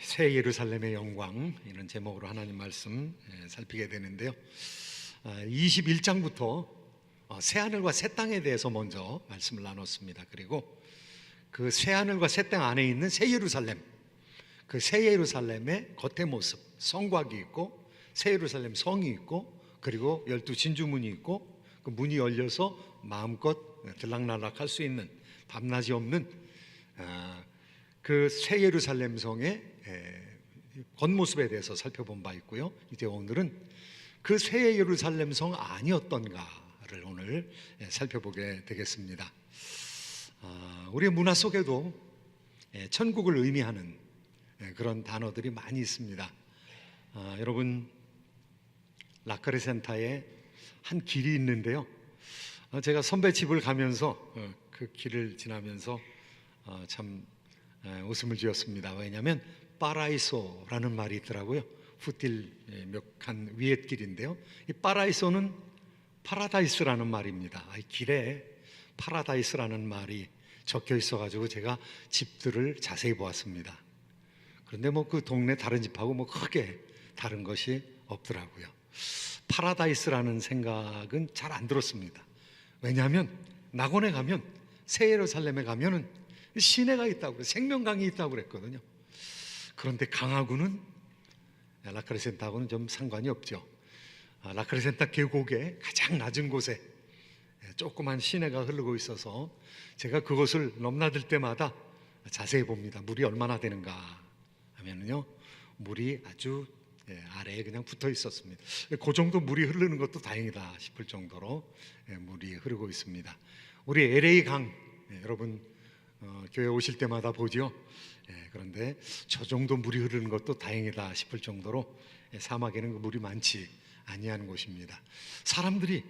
새 예루살렘의 영광, 이런 제목으로 하나님 말씀 살피게 되는데요. 21장부터 새하늘과 새 땅에 대해서 먼저 말씀을 나눴습니다. 그리고 그 새하늘과 새 땅 안에 있는 새 예루살렘, 그 새 예루살렘의 겉의 모습, 성곽이 있고 새 예루살렘 성이 있고, 그리고 12 진주문이 있고, 그 문이 열려서 마음껏 들락날락할 수 있는, 밤낮이 없는 그 새 예루살렘 성의 겉모습에 대해서 살펴본 바 있고요. 이제 오늘은 그 새 예루살렘 성 아니었던가를 오늘 살펴보게 되겠습니다. 우리의 문화 속에도 천국을 의미하는 그런 단어들이 많이 있습니다. 여러분, 라크레센타에 한 길이 있는데요. 제가 선배 집을 가면서 그 길을 지나면서 참 웃음을 지었습니다. 왜냐하면 파라이소라는 말이 있더라고요. 푸틸 몇 칸 위의 길인데요. 이 파라이소는 파라다이스라는 말입니다. 이 길에 파라다이스라는 말이 적혀 있어가지고 제가 집들을 자세히 보았습니다. 그런데 그 동네 다른 집하고 크게 다른 것이 없더라고요. 파라다이스라는 생각은 잘 안 들었습니다. 왜냐하면 낙원에 가면, 새 예루살렘에 가면은 시내가 있다고, 생명강이 있다고 그랬거든요. 그런데 강하고는, 라크레센타하고는 좀 상관이 없죠. 라크레센타 계곡의 가장 낮은 곳에 조그만 시내가 흐르고 있어서 제가 그것을 넘나들 때마다 자세히 봅니다. 물이 얼마나 되는가 하면은요, 물이 아주 아래에 그냥 붙어 있었습니다. 그 정도 물이 흐르는 것도 다행이다 싶을 정도로 물이 흐르고 있습니다. 우리 LA 강, 여러분 교회 오실 때마다 보죠. 그런데 저 정도 물이 흐르는 것도 다행이다 싶을 정도로 사막에는 물이 많지 아니하는 곳입니다. 사람들이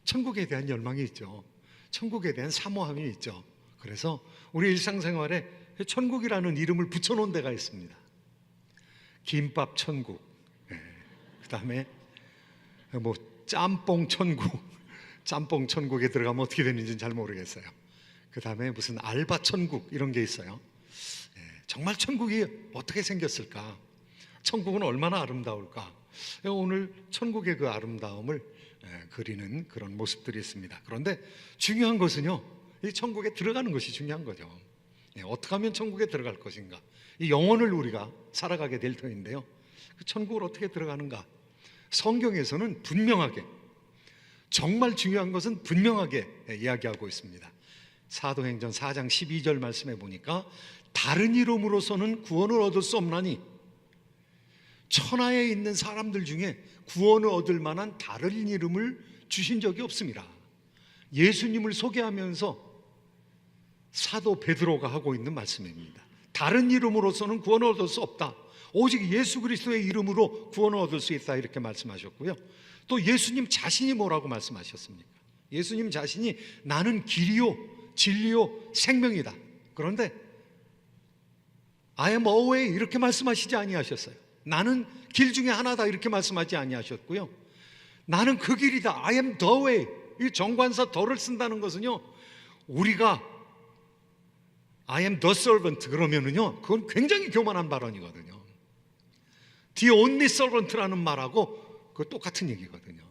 천국에 대한 열망이 있죠. 천국에 대한 사모함이 있죠. 그래서 우리 일상생활에 천국이라는 이름을 붙여놓은 데가 있습니다. 김밥 천국, 그 다음에 짬뽕 천국, 짬뽕 천국에 들어가면 어떻게 되는지는 잘 모르겠어요. 그 다음에 무슨 알바 천국, 이런 게 있어요. 정말 천국이 어떻게 생겼을까? 천국은 얼마나 아름다울까? 오늘 천국의 그 아름다움을 그리는 그런 모습들이 있습니다. 그런데 중요한 것은요, 이 천국에 들어가는 것이 중요한 거죠. 어떻게 하면 천국에 들어갈 것인가? 이 영혼을 우리가 살아가게 될 터인데요, 그 천국을 어떻게 들어가는가? 성경에서는 분명하게, 정말 중요한 것은 분명하게 이야기하고 있습니다. 사도행전 4장 12절 말씀에 보니까 다른 이름으로서는 구원을 얻을 수 없나니, 천하에 있는 사람들 중에 구원을 얻을 만한 다른 이름을 주신 적이 없습니다. 예수님을 소개하면서 사도 베드로가 하고 있는 말씀입니다. 다른 이름으로서는 구원을 얻을 수 없다. 오직 예수 그리스도의 이름으로 구원을 얻을 수 있다, 이렇게 말씀하셨고요. 또 예수님 자신이 뭐라고 말씀하셨습니까? 예수님 자신이 나는 길이요 진리요 생명이다. 그런데 I am a way, 이렇게 말씀하시지 아니하셨어요. 나는 길 중에 하나다, 이렇게 말씀하지 아니하셨고요. 나는 그 길이다, I am the way. 이 정관사 더를 쓴다는 것은요, 우리가 I am the servant 그러면은요, 그건 굉장히 교만한 발언이거든요. The only servant라는 말하고 그 똑같은 얘기거든요.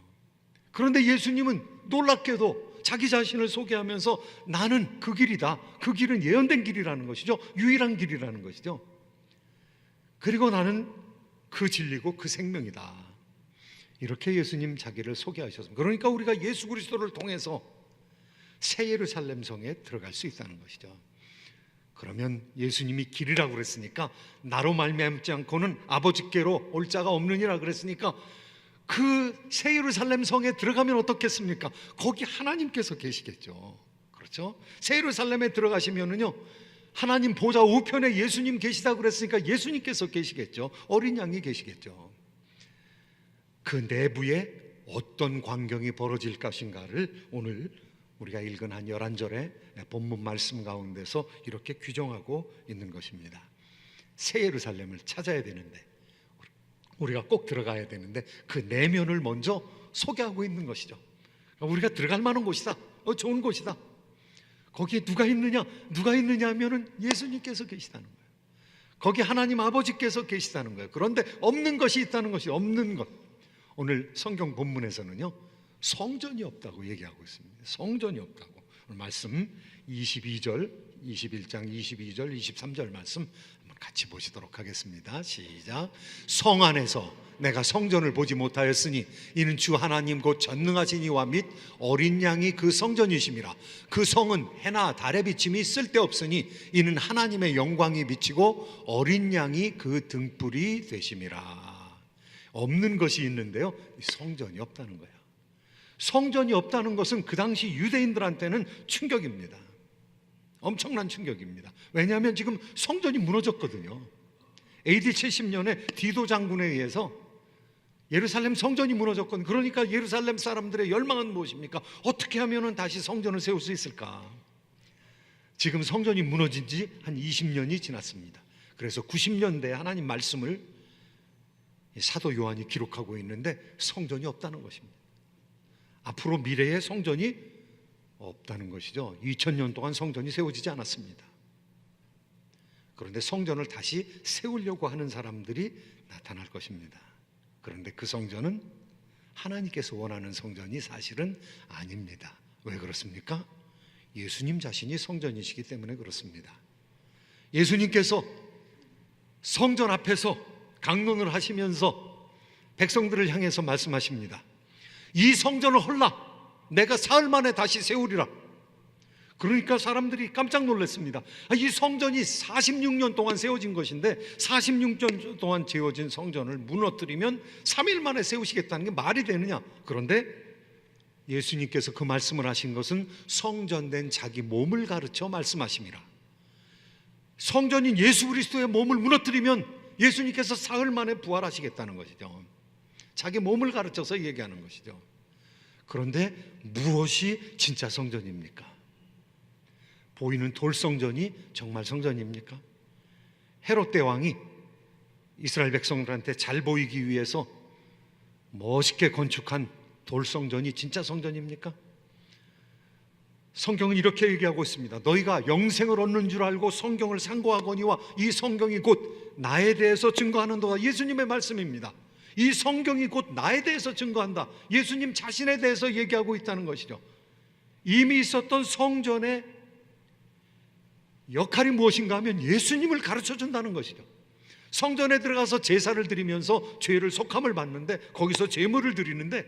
그런데 예수님은 놀랍게도 자기 자신을 소개하면서 나는 그 길이다, 그 길은 예언된 길이라는 것이죠. 유일한 길이라는 것이죠. 그리고 나는 그 진리고 그 생명이다, 이렇게 예수님 자기를 소개하셨습니다. 그러니까 우리가 예수 그리스도를 통해서 새 예루살렘 성에 들어갈 수 있다는 것이죠. 그러면 예수님이 길이라고 그랬으니까, 나로 말미암지 않고는 아버지께로 올 자가 없느니라 그랬으니까, 그 새 예루살렘 성에 들어가면 어떻겠습니까? 거기 하나님께서 계시겠죠. 그렇죠? 새 예루살렘에 들어가시면은요, 하나님 보좌 우편에 예수님 계시다 그랬으니까 예수님께서 계시겠죠. 어린 양이 계시겠죠. 그 내부에 어떤 광경이 벌어질 것인가를 오늘 우리가 읽은 한 11절의 본문 말씀 가운데서 이렇게 규정하고 있는 것입니다. 새 예루살렘을 찾아야 되는데, 우리가 꼭 들어가야 되는데, 그 내면을 먼저 소개하고 있는 것이죠. 우리가 들어갈 만한 곳이다, 좋은 곳이다. 거기에 누가 있느냐 하면은 예수님께서 계시다는 거예요. 거기 하나님 아버지께서 계시다는 거예요. 그런데 없는 것이 있다는 것이 없는 것. 오늘 성경 본문에서는요, 성전이 없다고 얘기하고 있습니다. 성전이 없다고. 오늘 말씀 22절, 21장 22절, 23절 말씀 한번 같이 보시도록 하겠습니다. 시작. 성 안에서 내가 성전을 보지 못하였으니 이는 주 하나님 곧 전능하신 이와 및 어린 양이 그 성전이심이라. 그 성은 해나 달의 비침이 쓸데없으니 이는 하나님의 영광이 비치고 어린 양이 그 등불이 되심이라. 없는 것이 있는데요, 성전이 없다는 거예요. 성전이 없다는 것은 그 당시 유대인들한테는 충격입니다. 엄청난 충격입니다. 왜냐하면 지금 성전이 무너졌거든요. AD 70년에 디도 장군에 의해서 예루살렘 성전이 무너졌거든요. 그러니까 예루살렘 사람들의 열망은 무엇입니까? 어떻게 하면 다시 성전을 세울 수 있을까? 지금 성전이 무너진 지 한 20년이 지났습니다. 그래서 90년대에 하나님 말씀을 사도 요한이 기록하고 있는데 성전이 없다는 것입니다. 앞으로 미래에 성전이 없다는 것이죠. 2000년 동안 성전이 세워지지 않았습니다. 그런데 성전을 다시 세우려고 하는 사람들이 나타날 것입니다. 그런데 그 성전은 하나님께서 원하는 성전이 사실은 아닙니다. 왜 그렇습니까? 예수님 자신이 성전이시기 때문에 그렇습니다. 예수님께서 성전 앞에서 강론을 하시면서 백성들을 향해서 말씀하십니다. 이 성전을 헐라 내가 사흘 만에 다시 세우리라. 그러니까 사람들이 깜짝 놀랐습니다. 이 성전이 46년 동안 세워진 것인데 46년 동안 세워진 성전을 무너뜨리면 3일 만에 세우시겠다는 게 말이 되느냐. 그런데 예수님께서 그 말씀을 하신 것은 성전된 자기 몸을 가르쳐 말씀하십니다. 성전인 예수 그리스도의 몸을 무너뜨리면 예수님께서 사흘 만에 부활하시겠다는 것이죠. 자기 몸을 가르쳐서 얘기하는 것이죠. 그런데 무엇이 진짜 성전입니까? 보이는 돌 성전이 정말 성전입니까? 헤롯 대왕이 이스라엘 백성들한테 잘 보이기 위해서 멋있게 건축한 돌 성전이 진짜 성전입니까? 성경은 이렇게 얘기하고 있습니다. 너희가 영생을 얻는 줄 알고 성경을 상고하거니와 이 성경이 곧 나에 대해서 증거하는도다. 예수님의 말씀입니다. 이 성경이 곧 나에 대해서 증거한다. 예수님 자신에 대해서 얘기하고 있다는 것이죠. 이미 있었던 성전의 역할이 무엇인가 하면 예수님을 가르쳐 준다는 것이죠. 성전에 들어가서 제사를 드리면서 죄를 속함을 받는데 거기서 제물을 드리는데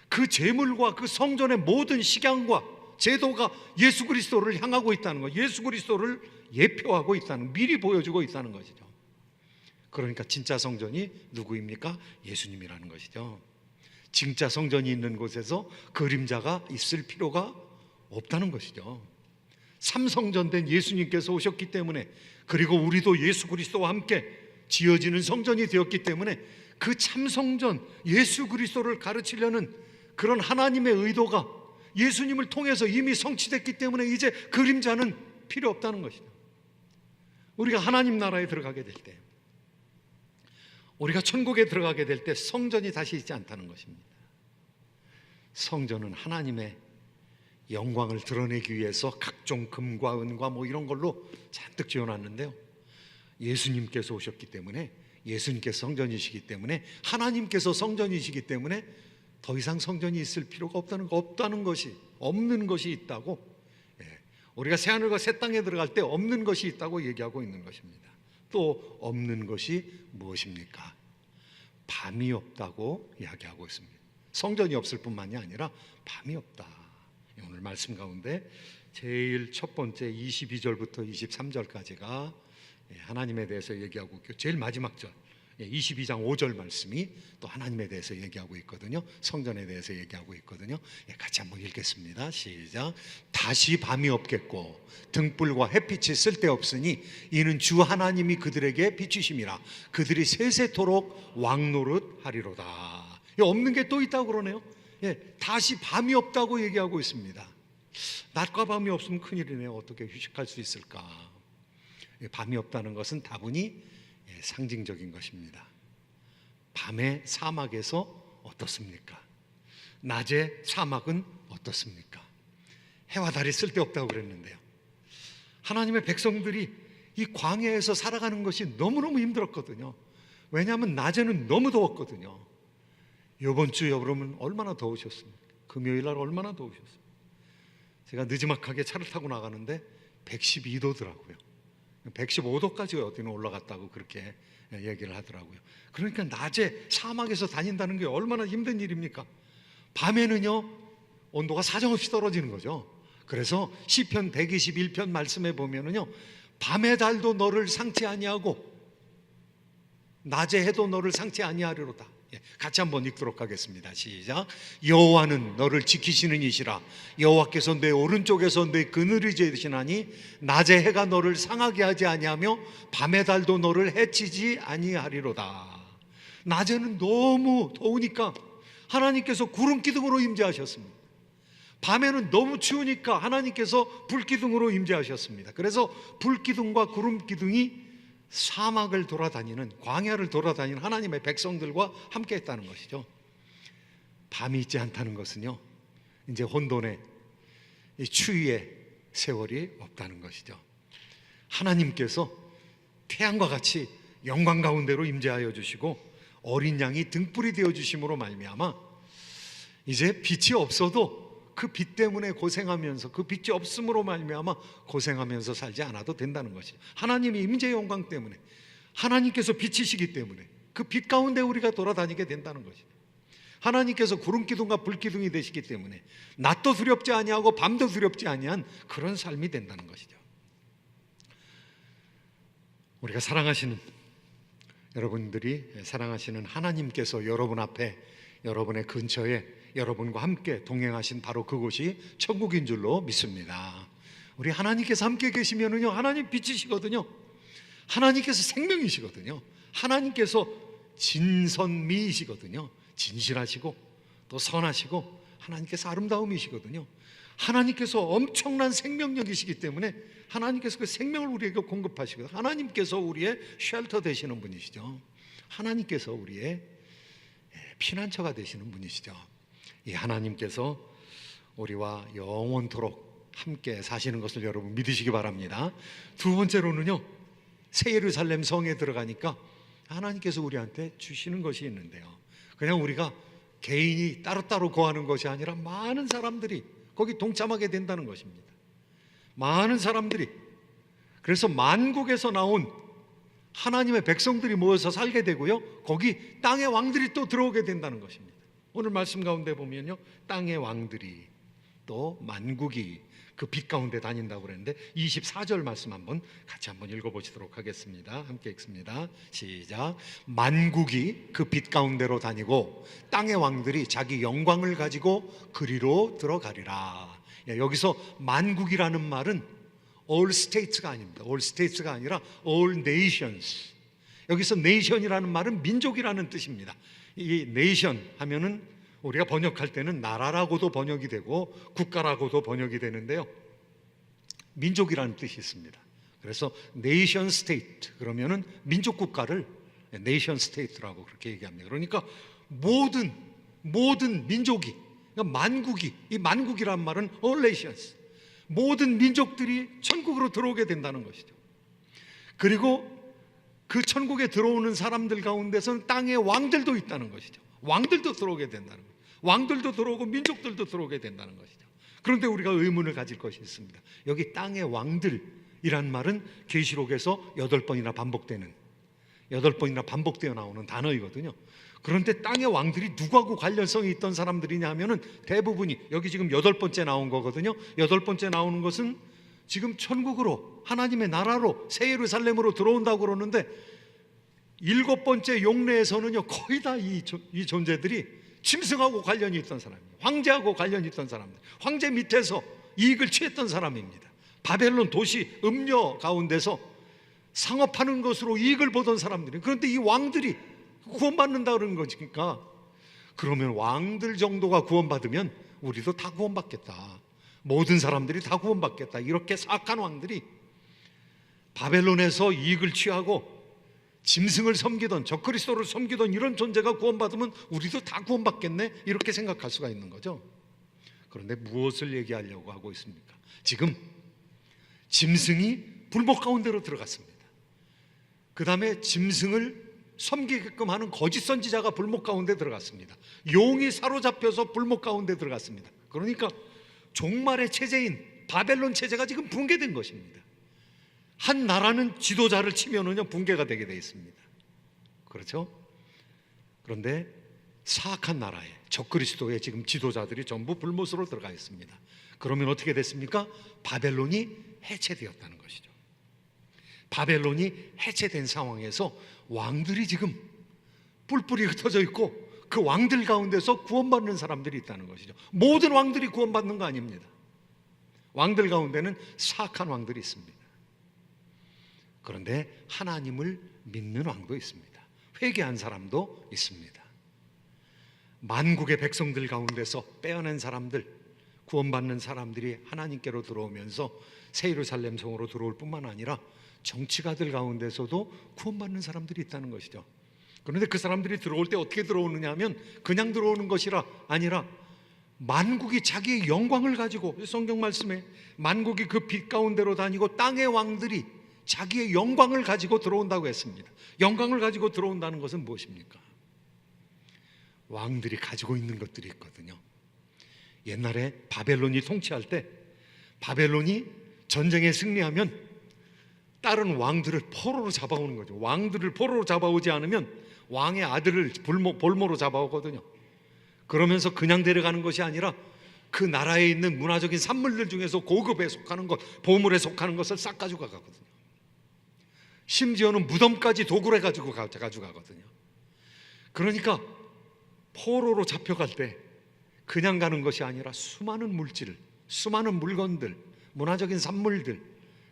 그 제물과 그 성전의 모든 식양과 제도가 예수 그리스도를 향하고 있다는 것, 예수 그리스도를 예표하고 있다는, 미리 보여주고 있다는 것이죠. 그러니까 진짜 성전이 누구입니까? 예수님이라는 것이죠. 진짜 성전이 있는 곳에서 그림자가 있을 필요가 없다는 것이죠. 삼성전된 예수님께서 오셨기 때문에, 그리고 우리도 예수 그리스도와 함께 지어지는 성전이 되었기 때문에 그 참성전 예수 그리스도를 가르치려는 그런 하나님의 의도가 예수님을 통해서 이미 성취됐기 때문에 이제 그림자는 필요 없다는 것이죠. 우리가 하나님 나라에 들어가게 될 때, 우리가 천국에 들어가게 될 때 성전이 다시 있지 않다는 것입니다. 성전은 하나님의 영광을 드러내기 위해서 각종 금과 은과 뭐 이런 걸로 잔뜩 지어놨는데요, 예수님께서 오셨기 때문에, 예수님께서 성전이시기 때문에, 하나님께서 성전이시기 때문에 더 이상 성전이 있을 필요가 없다는 것이, 없는 것이 있다고, 우리가 새하늘과 새 땅에 들어갈 때 없는 것이 있다고 얘기하고 있는 것입니다. 또 없는 것이 무엇입니까? 밤이 없다고 이야기하고 있습니다. 성전이 없을 뿐만이 아니라 밤이 없다. 오늘 말씀 가운데 제일 첫 번째 22절부터 23절까지가 하나님에 대해서 얘기하고 있고, 제일 마지막 절 22장 5절 말씀이 또 하나님에 대해서 얘기하고 있거든요. 성전에 대해서 얘기하고 있거든요. 같이 한번 읽겠습니다. 시작. 다시 밤이 없겠고 등불과 햇빛이 쓸데없으니 이는 주 하나님이 그들에게 비추심이라. 그들이 세세토록 왕노릇 하리로다. 없는 게 또 있다고 그러네요. 다시 밤이 없다고 얘기하고 있습니다. 낮과 밤이 없으면 큰일이네요. 어떻게 휴식할 수 있을까? 밤이 없다는 것은 다분히 상징적인 것입니다. 밤의 사막에서 어떻습니까? 낮의 사막은 어떻습니까? 해와 달이 쓸데없다고 그랬는데요, 하나님의 백성들이 이 광야에서 살아가는 것이 너무너무 힘들었거든요. 왜냐하면 낮에는 너무 더웠거든요. 이번 주 여러분 얼마나 더우셨습니까? 금요일 날 얼마나 더우셨어요? 제가 느지막하게 차를 타고 나가는데 112도더라고요. 115도까지 어디는 올라갔다고 그렇게 얘기를 하더라고요. 그러니까 낮에 사막에서 다닌다는 게 얼마나 힘든 일입니까? 밤에는요 온도가 사정없이 떨어지는 거죠. 그래서 시편 121편 말씀에 보면은요, 밤의 달도 너를 상치 아니하고 낮의 해도 너를 상치 아니하리로다. 같이 한번 읽도록 하겠습니다. 시작. 여호와는 너를 지키시는 이시라. 여호와께서 내 오른쪽에서 내 그늘이 되시나니 낮의 해가 너를 상하게 하지 아니하며 밤의 달도 너를 해치지 아니하리로다. 낮에는 너무 더우니까 하나님께서 구름 기둥으로 임재하셨습니다. 밤에는 너무 추우니까 하나님께서 불기둥으로 임재하셨습니다. 그래서 불기둥과 구름 기둥이 사막을 돌아다니는, 광야를 돌아다니는 하나님의 백성들과 함께 했다는 것이죠. 밤이 있지 않다는 것은요, 이제 혼돈의 추위의 세월이 없다는 것이죠. 하나님께서 태양과 같이 영광 가운데로 임재하여 주시고 어린 양이 등불이 되어 주심으로 말미암아 이제 빛이 없어도 그 빛 때문에 고생하면서, 그 빛이 없음으로 말미암아 고생하면서 살지 않아도 된다는 것이죠. 하나님의 임재 영광 때문에, 하나님께서 빛이시기 때문에 그 빛 가운데 우리가 돌아다니게 된다는 것이죠. 하나님께서 구름 기둥과 불 기둥이 되시기 때문에 낮도 두렵지 아니하고 밤도 두렵지 아니한 그런 삶이 된다는 것이죠. 우리가 사랑하시는 여러분들이 사랑하시는 하나님께서 여러분 앞에, 여러분의 근처에 여러분과 함께 동행하신 바로 그곳이 천국인 줄로 믿습니다. 우리 하나님께서 함께 계시면은요, 하나님 빛이시거든요. 하나님께서 생명이시거든요. 하나님께서 진선미이시거든요. 진실하시고 또 선하시고 하나님께서 아름다움이시거든요. 하나님께서 엄청난 생명력이시기 때문에 하나님께서 그 생명을 우리에게 공급하시거든요. 하나님께서 우리의 쉘터 되시는 분이시죠. 하나님께서 우리의 피난처가 되시는 분이시죠. 이 하나님께서 우리와 영원토록 함께 사시는 것을 여러분 믿으시기 바랍니다. 두 번째로는요, 새 예루살렘 성에 들어가니까 하나님께서 우리한테 주시는 것이 있는데요, 그냥 우리가 개인이 따로따로 거하는 것이 아니라 많은 사람들이 거기 동참하게 된다는 것입니다. 많은 사람들이, 그래서 만국에서 나온 하나님의 백성들이 모여서 살게 되고요, 거기 땅의 왕들이 또 들어오게 된다는 것입니다. 오늘 말씀 가운데 보면요, 땅의 왕들이 또 만국이 그 빛 가운데 다닌다고 그랬는데 24절 말씀 같이 한번 읽어보시도록 하겠습니다. 함께 읽습니다. 시작. 만국이 그 빛 가운데로 다니고 땅의 왕들이 자기 영광을 가지고 그리로 들어가리라. 여기서 만국이라는 말은 all states가 아닙니다. all states가 아니라 all nations. 여기서 nation이라는 말은 민족이라는 뜻입니다. 이 nation 하면은 우리가 번역할 때는 나라라고도 번역이 되고 국가라고도 번역이 되는데요, 민족이라는 뜻이 있습니다. 그래서 nation state 그러면은 민족 국가를 nation state라고 그렇게 얘기합니다. 그러니까 모든 민족이, 그러니까 만국이, 이 만국이란 말은 all nations, 모든 민족들이 천국으로 들어오게 된다는 것이죠. 그리고 그 천국에 들어오는 사람들 가운데서는 땅의 왕들도 있다는 것이죠. 왕들도 들어오게 된다는 거예요. 왕들도 들어오고 민족들도 들어오게 된다는 것이죠. 그런데 우리가 의문을 가질 것이 있습니다. 여기 땅의 왕들이란 말은 계시록에서 8번이나 반복되어 나오는 단어이거든요. 그런데 땅의 왕들이 누구하고 관련성이 있던 사람들이냐 하면은 대부분이 여기 지금 8번째 나온 거거든요. 8번째 나오는 것은 지금 천국으로, 하나님의 나라로, 새 예루살렘으로 들어온다고 그러는데 7번째 용례에서는요, 거의 다 이 존재들이 짐승하고 관련이 있던 사람이에요. 황제하고 관련이 있던 사람들, 황제 밑에서 이익을 취했던 사람입니다. 바벨론 도시 음녀 가운데서 상업하는 것으로 이익을 보던 사람들이, 그런데 이 왕들이 구원받는다 그러는 거니까, 그러면 왕들 정도가 구원받으면 우리도 다 구원받겠다, 모든 사람들이 다 구원받겠다, 이렇게 사악한 왕들이 바벨론에서 이익을 취하고 짐승을 섬기던, 적그리스도를 섬기던 이런 존재가 구원받으면 우리도 다 구원받겠네, 이렇게 생각할 수가 있는 거죠. 그런데 무엇을 얘기하려고 하고 있습니까? 지금 짐승이 불목 가운데로 들어갔습니다. 그 다음에 짐승을 섬기게끔 하는 거짓 선지자가 불목 가운데 들어갔습니다. 용이 사로잡혀서 불목 가운데 들어갔습니다. 그러니까 종말의 체제인 바벨론 체제가 지금 붕괴된 것입니다. 한 나라는 지도자를 치면은요 붕괴가 되게 되어 있습니다. 그렇죠? 그런데 사악한 나라에 적그리스도의 지금 지도자들이 전부 불못으로 들어가 있습니다. 그러면 어떻게 됐습니까? 바벨론이 해체되었다는 것이죠. 바벨론이 해체된 상황에서 왕들이 지금 뿔뿔이 흩어져 있고 그 왕들 가운데서 구원받는 사람들이 있다는 것이죠. 모든 왕들이 구원받는 거 아닙니다. 왕들 가운데는 사악한 왕들이 있습니다. 그런데 하나님을 믿는 왕도 있습니다. 회개한 사람도 있습니다. 만국의 백성들 가운데서 빼어낸 사람들, 구원받는 사람들이 하나님께로 들어오면서 새 예루살렘 성으로 들어올 뿐만 아니라 정치가들 가운데서도 구원받는 사람들이 있다는 것이죠. 그런데 그 사람들이 들어올 때 어떻게 들어오느냐 하면 그냥 들어오는 것이라 아니라 만국이 자기의 영광을 가지고, 성경 말씀에 만국이 그 빛 가운데로 다니고 땅의 왕들이 자기의 영광을 가지고 들어온다고 했습니다. 영광을 가지고 들어온다는 것은 무엇입니까? 왕들이 가지고 있는 것들이 있거든요. 옛날에 바벨론이 통치할 때 바벨론이 전쟁에 승리하면 다른 왕들을 포로로 잡아오는 거죠. 왕들을 포로로 잡아오지 않으면 왕의 아들을 볼모로 잡아오거든요. 그러면서 그냥 데려가는 것이 아니라 그 나라에 있는 문화적인 산물들 중에서 고급에 속하는 것, 보물에 속하는 것을 싹 가지고 가거든요. 심지어는 무덤까지 도굴해 가지고 가거든요. 그러니까 포로로 잡혀갈 때 그냥 가는 것이 아니라 수많은 물질, 수많은 물건들, 문화적인 산물들,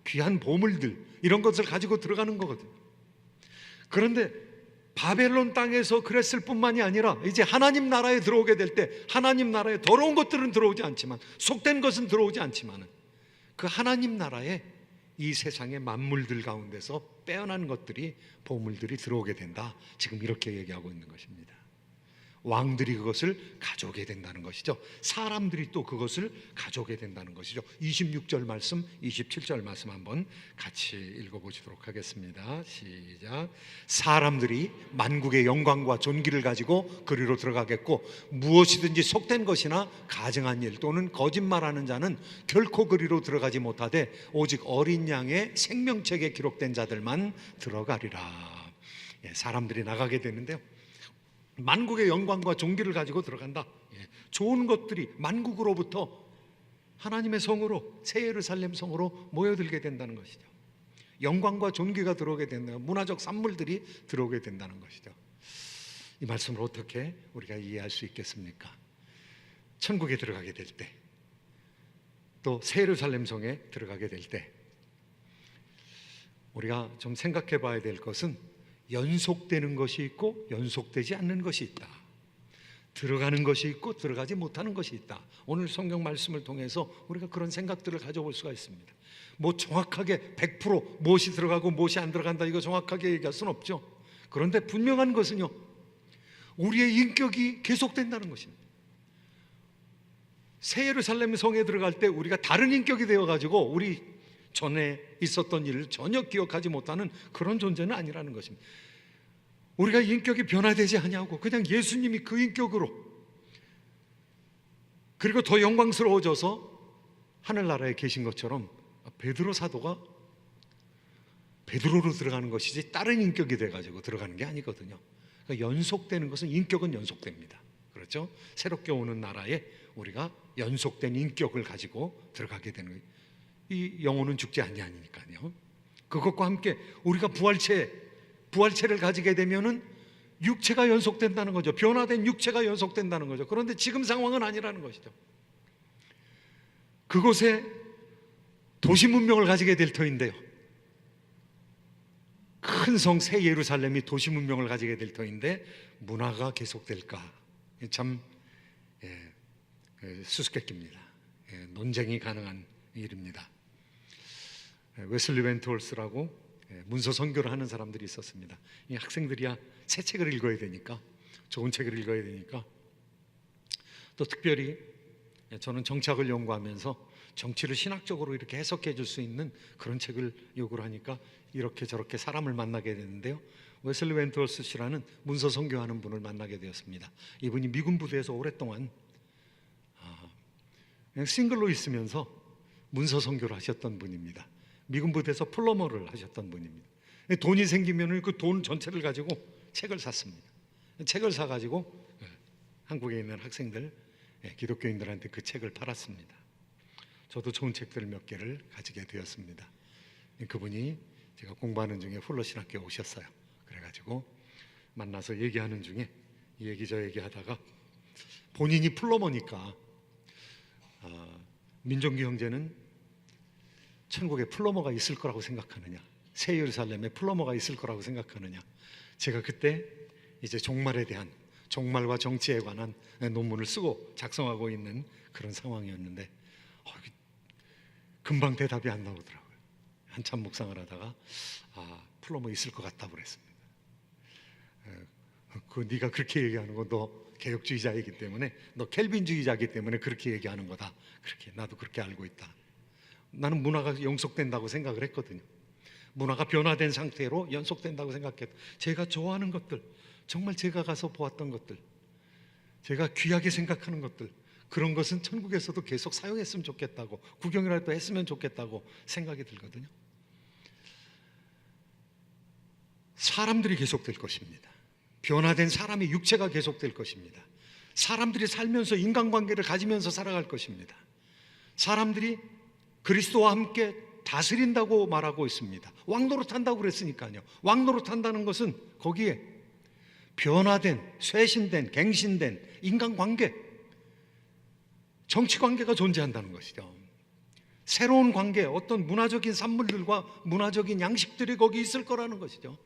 귀한 보물들, 이런 것을 가지고 들어가는 거거든요. 그런데 바벨론 땅에서 그랬을 뿐만이 아니라 이제 하나님 나라에 들어오게 될 때 하나님 나라에 더러운 것들은 들어오지 않지만, 속된 것은 들어오지 않지만 그 하나님 나라에 이 세상의 만물들 가운데서 빼어난 것들이, 보물들이 들어오게 된다. 지금 이렇게 얘기하고 있는 것입니다. 왕들이 그것을 가져오게 된다는 것이죠. 사람들이 또 그것을 가져오게 된다는 것이죠. 26절 말씀, 27절 말씀 한번 같이 읽어보시도록 하겠습니다. 시작. 사람들이 만국의 영광과 존귀를 가지고 그리로 들어가겠고 무엇이든지 속된 것이나 가증한 일 또는 거짓말하는 자는 결코 그리로 들어가지 못하되 오직 어린 양의 생명책에 기록된 자들만 들어가리라. 사람들이 나가게 되는데요, 만국의 영광과 존귀를 가지고 들어간다. 좋은 것들이 만국으로부터 하나님의 성으로, 새 예루살렘 성으로 모여들게 된다는 것이죠. 영광과 존귀가 들어오게 된다. 문화적 산물들이 들어오게 된다는 것이죠. 이 말씀을 어떻게 우리가 이해할 수 있겠습니까? 천국에 들어가게 될 때, 또 새 예루살렘 성에 들어가게 될 때 우리가 좀 생각해 봐야 될 것은 연속되는 것이 있고 연속되지 않는 것이 있다. 들어가는 것이 있고 들어가지 못하는 것이 있다. 오늘 성경 말씀을 통해서 우리가 그런 생각들을 가져볼 수가 있습니다. 뭐 정확하게 100% 무엇이 들어가고 무엇이 안 들어간다, 이거 정확하게 얘기할 수는 없죠. 그런데 분명한 것은요, 우리의 인격이 계속된다는 것입니다. 새 예루살렘 성에 들어갈 때 우리가 다른 인격이 되어가지고 우리 전에 있었던 일을 전혀 기억하지 못하는 그런 존재는 아니라는 것입니다. 우리가 인격이 변화되지 않냐고 그냥 예수님이 그 인격으로, 그리고 더 영광스러워져서 하늘나라에 계신 것처럼 베드로 사도가 베드로로 들어가는 것이지 다른 인격이 돼가지고 들어가는 게 아니거든요. 그러니까 연속되는 것은, 인격은 연속됩니다. 그렇죠? 새롭게 오는 나라에 우리가 연속된 인격을 가지고 들어가게 되는 거예요. 이 영혼은 죽지 아니하니까요. 그것과 함께 우리가 부활체를 가지게 되면은 육체가 연속된다는 거죠. 변화된 육체가 연속된다는 거죠. 그런데 지금 상황은 아니라는 것이죠. 그곳에 도시 문명을 가지게 될 터인데요, 큰 성 새 예루살렘이 도시 문명을 가지게 될 터인데 문화가 계속될까? 참 수수께끼입니다. 논쟁이 가능한 일입니다. 웨슬리 벤트홀스라고 문서 선교를 하는 사람들이 있었습니다. 이 학생들이야 새 책을 읽어야 되니까, 좋은 책을 읽어야 되니까, 또 특별히 저는 정치학을 연구하면서 정치를 신학적으로 이렇게 해석해 줄 수 있는 그런 책을 요구를 하니까 이렇게 저렇게 사람을 만나게 되는데요. 웨슬리 웬트월스 씨라는 문서 선교하는 분을 만나게 되었습니다. 이분이 미군 부대에서 오랫동안 그냥 싱글로 있으면서 문서 선교를 하셨던 분입니다. 미군 부대에서 플러머를 하셨던 분입니다. 돈이 생기면 그 돈 전체를 가지고 책을 샀습니다. 책을 사가지고 한국에 있는 학생들, 기독교인들한테 그 책을 팔았습니다. 저도 좋은 책들을 몇 개를 가지게 되었습니다. 그분이 제가 공부하는 중에 훌러 신학교에 오셨어요. 그래가지고 만나서 얘기하는 중에 이 얘기 저 얘기 하다가 본인이 플러머니까 민종기 형제는 천국에 플러머가 있을 거라고 생각하느냐, 새 예루살렘에 플러머가 있을 거라고 생각하느냐. 제가 그때 이제 종말에 대한, 종말과 정치에 관한 논문을 쓰고 작성하고 있는 그런 상황이었는데 금방 대답이 안 나오더라고요. 한참 묵상을 하다가 플러머 있을 것 같다고 그랬습니다. 네가 그렇게 얘기하는 거 너 개혁주의자이기 때문에, 너 켈빈주의자이기 때문에 그렇게 얘기하는 거다. 그렇게 나도 그렇게 알고 있다. 나는 문화가 영속된다고 생각을 했거든요. 문화가 변화된 상태로 연속된다고 생각했고, 제가 좋아하는 것들, 정말 제가 가서 보았던 것들, 제가 귀하게 생각하는 것들, 그런 것은 천국에서도 계속 사용했으면 좋겠다고, 구경이라도 했으면 좋겠다고 생각이 들거든요. 사람들이 계속될 것입니다. 변화된 사람의 육체가 계속될 것입니다. 사람들이 살면서 인간관계를 가지면서 살아갈 것입니다. 사람들이 그리스도와 함께 다스린다고 말하고 있습니다. 왕노릇한다고 그랬으니까요. 왕노릇한다는 것은 거기에 변화된, 쇄신된, 갱신된 인간관계, 정치관계가 존재한다는 것이죠. 새로운 관계, 어떤 문화적인 산물들과 문화적인 양식들이 거기 있을 거라는 것이죠.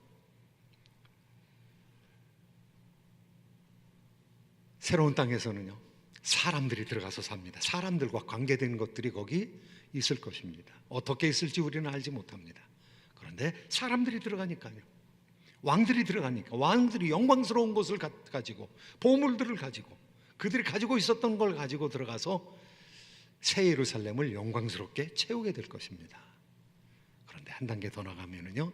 새로운 땅에서는요, 사람들이 들어가서 삽니다. 사람들과 관계된 것들이 거기 있을 것입니다. 어떻게 있을지 우리는 알지 못합니다. 그런데 사람들이 들어가니까요, 왕들이 들어가니까, 왕들이 영광스러운 것을 가지고, 보물들을 가지고, 그들이 가지고 있었던 걸 가지고 들어가서 새 예루살렘을 영광스럽게 채우게 될 것입니다. 그런데 한 단계 더 나가면은요,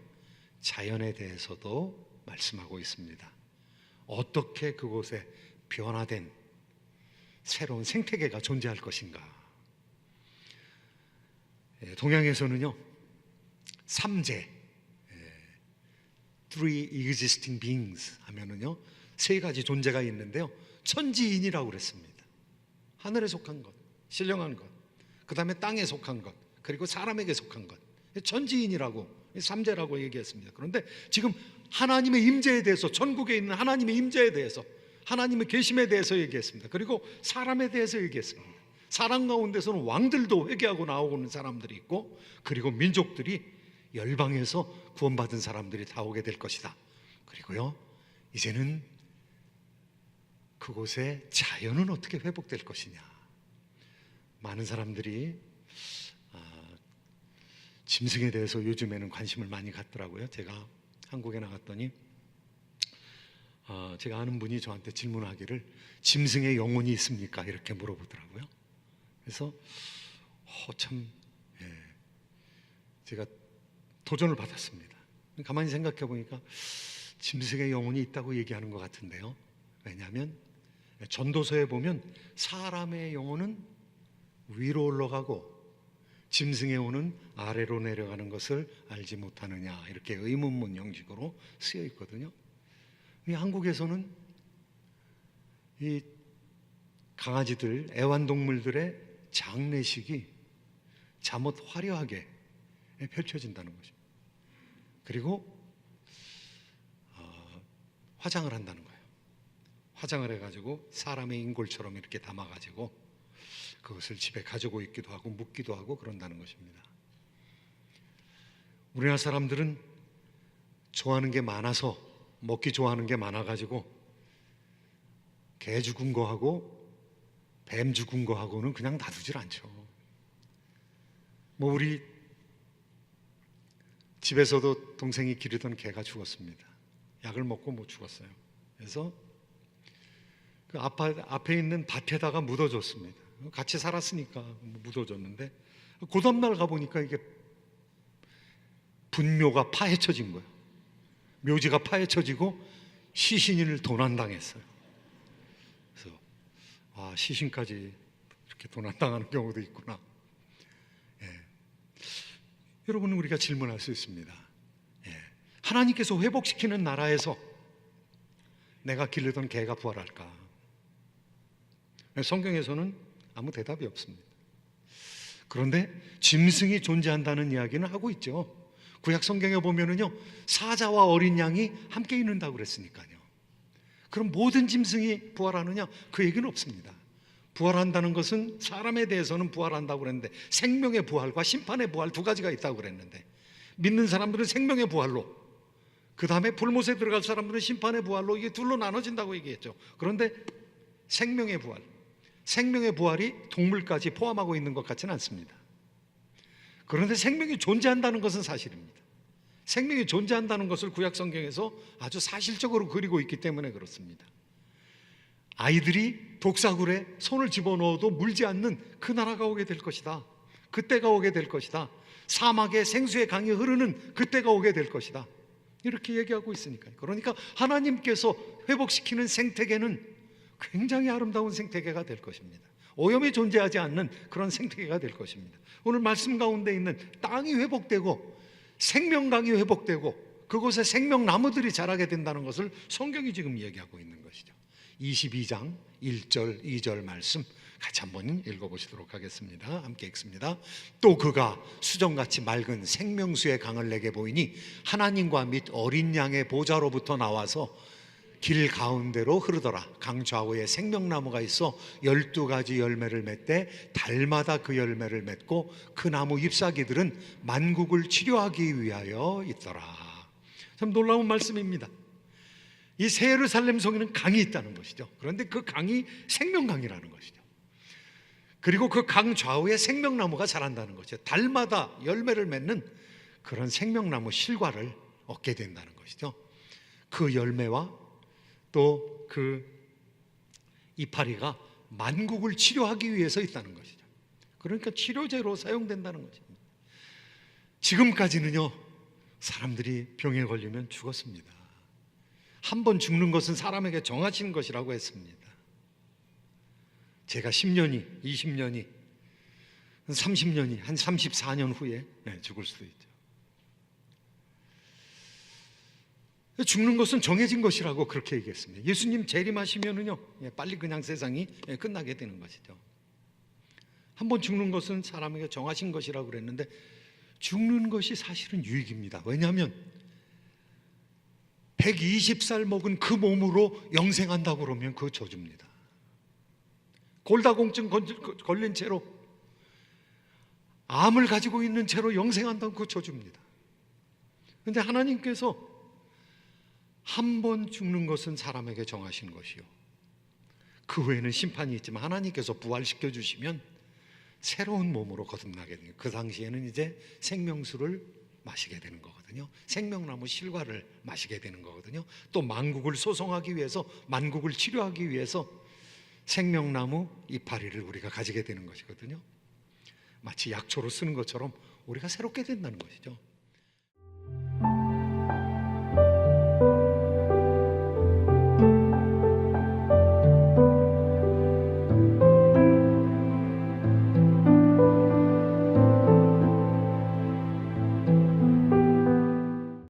자연에 대해서도 말씀하고 있습니다. 어떻게 그곳에 변화된 새로운 생태계가 존재할 것인가. 동양에서는요, 삼재, Three existing beings 하면은요, 세 가지 존재가 있는데요, 천지인이라고 그랬습니다. 하늘에 속한 것, 신령한 것, 그 다음에 땅에 속한 것, 그리고 사람에게 속한 것, 천지인이라고, 삼재라고 얘기했습니다. 그런데 지금 하나님의 임재에 대해서, 천국에 있는 하나님의 임재에 대해서, 하나님의 계심에 대해서 얘기했습니다. 그리고 사람에 대해서 얘기했습니다. 사람 가운데서는 왕들도 회개하고 나오는 사람들이 있고, 그리고 민족들이, 열방에서 구원받은 사람들이 다 오게 될 것이다. 그리고요, 이제는 그곳의 자연은 어떻게 회복될 것이냐. 많은 사람들이 짐승에 대해서 요즘에는 관심을 많이 갖더라고요. 제가 한국에 나갔더니 제가 아는 분이 저한테 질문하기를, 짐승의 영혼이 있습니까? 이렇게 물어보더라고요. 그래서 참, 제가 도전을 받았습니다. 가만히 생각해 보니까 짐승의 영혼이 있다고 얘기하는 것 같은데요. 왜냐하면 전도서에 보면 사람의 영혼은 위로 올라가고 짐승의 영혼은 아래로 내려가는 것을 알지 못하느냐, 이렇게 의문문 형식으로 쓰여 있거든요. 이 한국에서는 이 강아지들, 애완동물들의 장례식이 잠옷 화려하게 펼쳐진다는 것입니다. 그리고 화장을 한다는 거예요. 화장을 해가지고 사람의 인골처럼 이렇게 담아가지고 그것을 집에 가지고 있기도 하고 묵기도 하고 그런다는 것입니다. 우리나라 사람들은 좋아하는 게 많아서, 먹기 좋아하는 게 많아가지고 개 죽은 거하고 뱀 죽은 거하고는 그냥 놔두질 않죠. 우리 집에서도 동생이 기르던 개가 죽었습니다. 약을 먹고 못 죽었어요. 그래서 그 앞에 있는 밭에다가 묻어줬습니다. 같이 살았으니까 묻어줬는데 그 다음날 가보니까 이게 분묘가 파헤쳐진 거예요. 묘지가 파헤쳐지고 시신을 도난당했어요. 그래서 시신까지 이렇게 도난당하는 경우도 있구나. 여러분, 우리가 질문할 수 있습니다. 하나님께서 회복시키는 나라에서 내가 기르던 개가 부활할까? 성경에서는 아무 대답이 없습니다. 그런데 짐승이 존재한다는 이야기는 하고 있죠. 구약 성경에 보면은요, 사자와 어린 양이 함께 있는다고 그랬으니까요. 그럼 모든 짐승이 부활하느냐? 그 얘기는 없습니다. 부활한다는 것은 사람에 대해서는 부활한다고 그랬는데 생명의 부활과 심판의 부활 두 가지가 있다고 그랬는데, 믿는 사람들은 생명의 부활로, 그 다음에 불못에 들어갈 사람들은 심판의 부활로, 이게 둘로 나눠진다고 얘기했죠. 그런데 생명의 부활이 동물까지 포함하고 있는 것 같지는 않습니다. 그런데 생명이 존재한다는 것은 사실입니다. 생명이 존재한다는 것을 구약 성경에서 아주 사실적으로 그리고 있기 때문에 그렇습니다. 아이들이 독사굴에 손을 집어넣어도 물지 않는 그 나라가 오게 될 것이다. 그때가 오게 될 것이다. 사막에 생수의 강이 흐르는 그때가 오게 될 것이다. 이렇게 얘기하고 있으니까요. 그러니까 하나님께서 회복시키는 생태계는 굉장히 아름다운 생태계가 될 것입니다. 오염이 존재하지 않는 그런 생태계가 될 것입니다. 오늘 말씀 가운데 있는 땅이 회복되고 생명강이 회복되고 그곳에 생명나무들이 자라게 된다는 것을 성경이 지금 얘기하고 있는 것이죠. 22장 1절 2절 말씀 같이 한번 읽어보시도록 하겠습니다. 함께 읽습니다. 또 그가 수정같이 맑은 생명수의 강을 내게 보이니 하나님과 및 어린 양의 보좌로부터 나와서 길 가운데로 흐르더라. 강 좌우에 생명나무가 있어 12가지 열매를 맺되 달마다 그 열매를 맺고 그 나무 잎사귀들은 만국을 치료하기 위하여 있더라. 참 놀라운 말씀입니다. 이 새 예루살렘 성에는 강이 있다는 것이죠. 그런데 그 강이 생명강이라는 것이죠. 그리고 그 강 좌우에 생명나무가 자란다는 것이죠. 달마다 열매를 맺는 그런 생명나무 실과를 얻게 된다는 것이죠. 그 열매와 또 그 이파리가 만국을 치료하기 위해서 있다는 것이죠. 그러니까 치료제로 사용된다는 것입니다. 지금까지는요, 사람들이 병에 걸리면 죽었습니다. 한 번 죽는 것은 사람에게 정하신 것이라고 했습니다. 제가 10년이, 20년이, 30년이, 한 34년 후에 죽을 수도 있죠. 죽는 것은 정해진 것이라고 그렇게 얘기했습니다. 예수님 재림하시면은요, 빨리 그냥 세상이 끝나게 되는 것이죠. 한번 죽는 것은 사람에게 정하신 것이라고 그랬는데 죽는 것이 사실은 유익입니다. 왜냐하면 120살 먹은 그 몸으로 영생한다고 그러면 그거 저주입니다. 골다공증 걸린 채로, 암을 가지고 있는 채로 영생한다고 그거 저주입니다. 그런데 하나님께서 한 번 죽는 것은 사람에게 정하신 것이요, 그 외에는 심판이 있지만 하나님께서 부활시켜 주시면 새로운 몸으로 거듭나게 됩니다. 그 당시에는 이제 생명수를 마시게 되는 거거든요. 생명나무 실과를 마시게 되는 거거든요. 또 만국을 소송하기 위해서, 만국을 치료하기 위해서 생명나무 이파리를 우리가 가지게 되는 것이거든요. 마치 약초로 쓰는 것처럼 우리가 새롭게 된다는 것이죠.